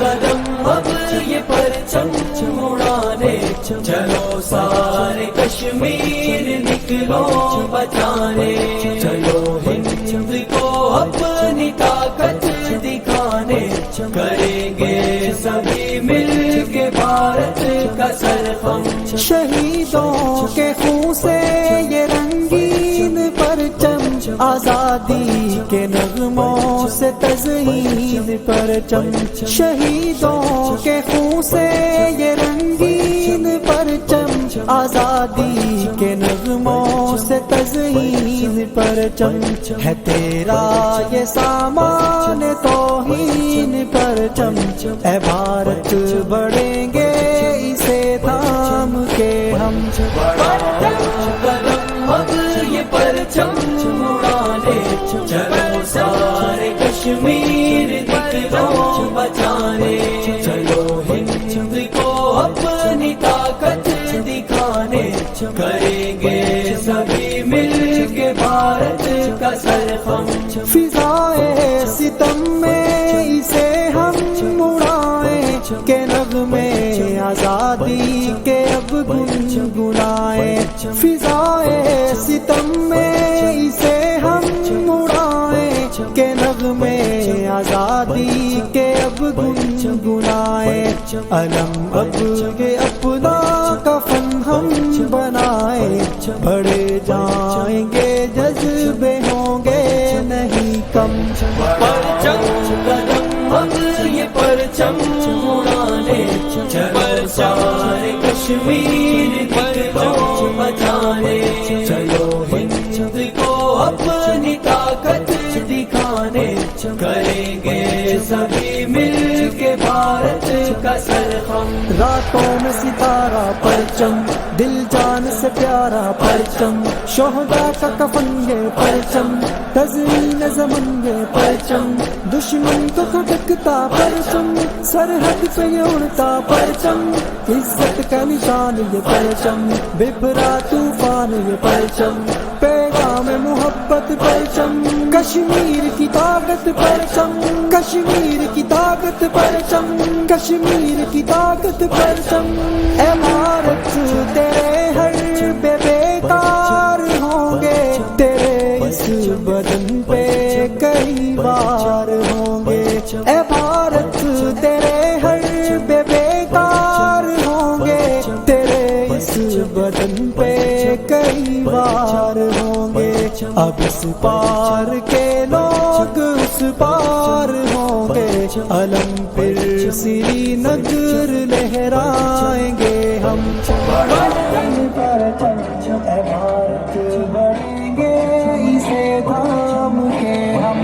قدم اب یہ پرچم اڑانے، چلو سارے کشمیر نکلو بچانے، چلو ہند کو اپنی طاقت دکھانے، کریں گے سبھی مل کے بھارت کا سرخم۔ شہیدوں کے خون سے یہ رنگین پرچم، آزادی کے نغموں سے تزئین پرچم، شہیدوں کے خون سے یہ رنگین پرچم، آزادی کے نغموں سے تزئین پرچم، ہے تیرا یہ سامان توہین پرچم، اے بھارت بڑھیں گے اسے تھام کے ہم، قدم اب یہ پرچم اڑانے، چلو سارے کشمیر نکلو بچانے، چلو ہند کو اپنی طاقت دکھانے، کریں گے سبھی مل کے بھارت کا سرخم۔ فضائے ستم میں اسے ہم اڑائیں کہ نغمے آزادی کے اب گنگنائیں، فضائے ستم میں اسے ہم اڑائیں کہ نغمے آزادی کے اب گنگنائیں، علم اب یہ اپنا کفن ہم بنائیں، بڑھے جائیں گے جذبے ہوں گے نہیں کم، پرچم قدم اب یہ پرچم اڑانے، چلو سارے کشمیر نکلو بچانے، چلو ہند کو اپنی طاقت دکھانے، کریں گے سبھی مل کے بھارت کا سرخم۔ راتوں میں ستارہ پرچم، دل جان سے پیارا پرچم، شہداء کا کفن یہ پرچم، تزئین زمن یہ پرچم، دشمن کو کھٹکتا پرچم، سرحد پہ یہ اڑتا پرچم، عزت کا نشان یہ پرچم، ببھرا طوفان یہ پرچم، پیغام محبت پرچم، کشمیر کی طاقت پرچم، کشمیر کی طاقت پرچم، کشمیر کی طاقت پرچم، اے بھارت تیرے ہر بے بیکار ہوں گے، تیرے اس بدن پہ کئی بار ہوں گے، اے بھارت تیرے ہر بے بیکار ہوں گے، تیرے اس بدن پہ کئی بار ہوں گے، اب اس پار کے لوگ اس پار ہوں گے، علم پھر سری نگر لہرائیں گے ہم، پرچم اے بھارت بڑھیں گے اسے تھام کے ہم،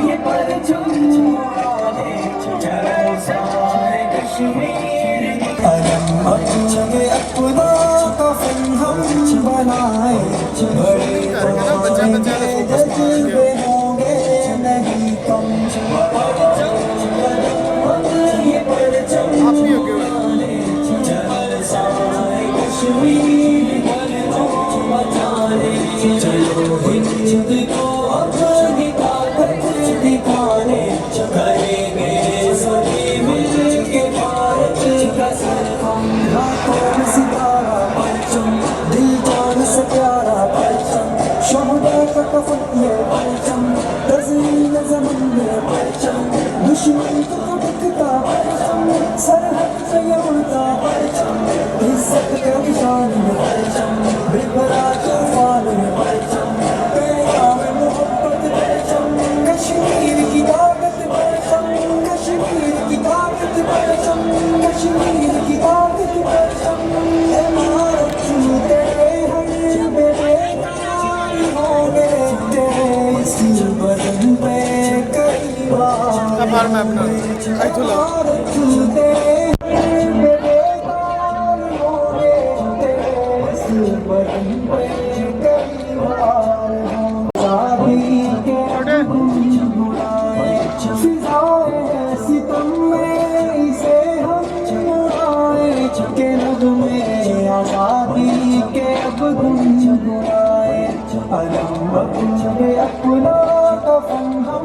یہ پرچم اڑانے، چلو سارے کشمیر علم اپنا کفن ہم بنائیں، بڑے ہوں گے جذبے ہوں گے نہیں کم، یہ پرچم اڑانے، چلو سارے کشمیر نکلو بچانے، چلو ہند کو اپنی طاقت دکھانے، کریں گے سبھی مل کے بھارت کا سرخم۔ راتوں میں ستارہ پرچم، دل جان سے پیارا پرچم، شہداء کا کفن یہ پرچم، تزئین زمن یہ پرچم، دشمن کو کھٹکتا پرچم، سرحد پہ یہ اڑتا پرچم، عزت کا نشان یہ پرچم، ببھرا طوفان یہ پرچم، پیغام محبت پرچم، کشمیر کی طاقت پرچم، کشمیر کی طاقت پرچم، کشمیر کی طاقت پرچم، اے بھارت تیرے ہر بے بیکار ہوں گے، تیرے اس بدن پہ کئی بار ہوں گے، اے بھارت تیرے ہر بے بیکار ہوں گے، تیرے اس بدن پہ کئی بار ہوں گے، آزادی کے گنگنائیں، فضائے ستم میں اسے ہم اڑائیں کہ نغمے آزادی کے اب گنگنائیں، علم اب اپنا کفن ہم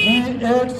G8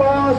5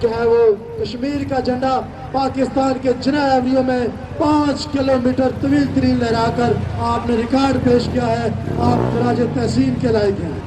جو ہے وہ کشمیر کا جھنڈا پاکستان کے جناح ایونیو میں 5 کلومیٹر طویل ترین لہرا کر آپ نے ریکارڈ پیش کیا ہے. آپ خراج تحسین کے لائق ہیں.